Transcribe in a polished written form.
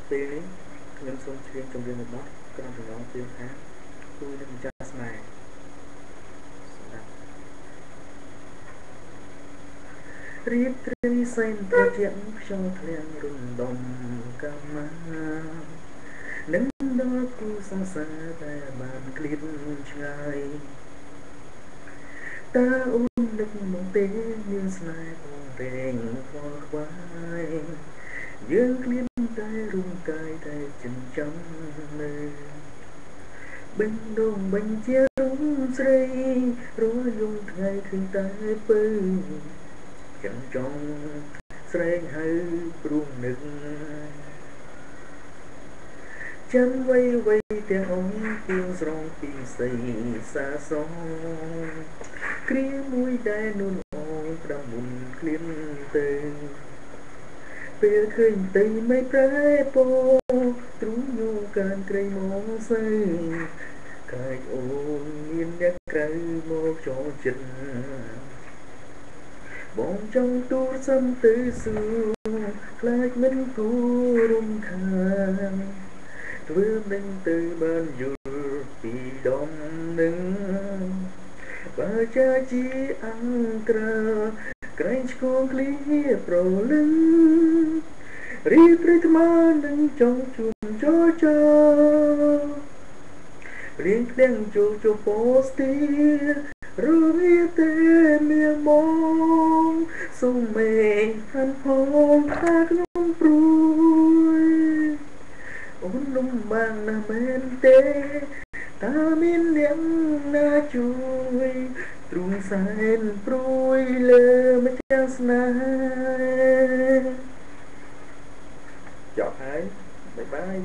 ពេលនេះខ្ញុំសូមច្រៀងចម្រៀងរបស់ក្រុមប្រងជើងខាងគូនឹងម្ចាស់ស្នេហ៍សម្រាប់រៀបត្រីសែនត្រជាក់ខ្យល់ធ្លាក់រុំដុំកាមានឹងដល់គូសង្សារតែបានឃ្លាតឆ្ងាយតើអូននឹកមកទេមានស្នេហ៍បងរែងខ្វល់ខ្វាយយើងឃ្លាតតែរូបកាយតែចិញ្ចឹមនៅបេះដូងបញ្ជារូបស្រីរយយំថ្ងៃឃើញតែពើចាំចង់ស្រែកហៅព្រមនឹកចាំវ័យទាំងអូនពីងស្រងពីស្អីសាសងគ្រាមួយដែលនួនអូនផ្ដាំមុនឃ្លានទៅពេលឃើញតីមិនប្រែពោទ្រូងយូកានក្រៃមកសើកាយអូនមានអ្នកក្រៅមកចូលចិត្តបងចង់ទូលសំទៅសួរខ្លាចមិនគួររំខានធ្វើមិនទៅបានយល់ពីដំនឹងបើចាជាអង្ក្រាក្រែងឆ្កងឃ្លីប្រលឹងរីករាយថ្មនឹងចង់ជុំចូលចូលរៀងទាំងចូលពោស្ទីរវាទេមានមកសុំមេហាន់ផងថាខ្ញុំព្រួយអូនលំបាំងណាស់មែនទេតើមានអ្នកណាជួយទ្រូងសែនព្រួយលើម្ចាស់ស្នេហ៍ចប់ហើយបាយបាយ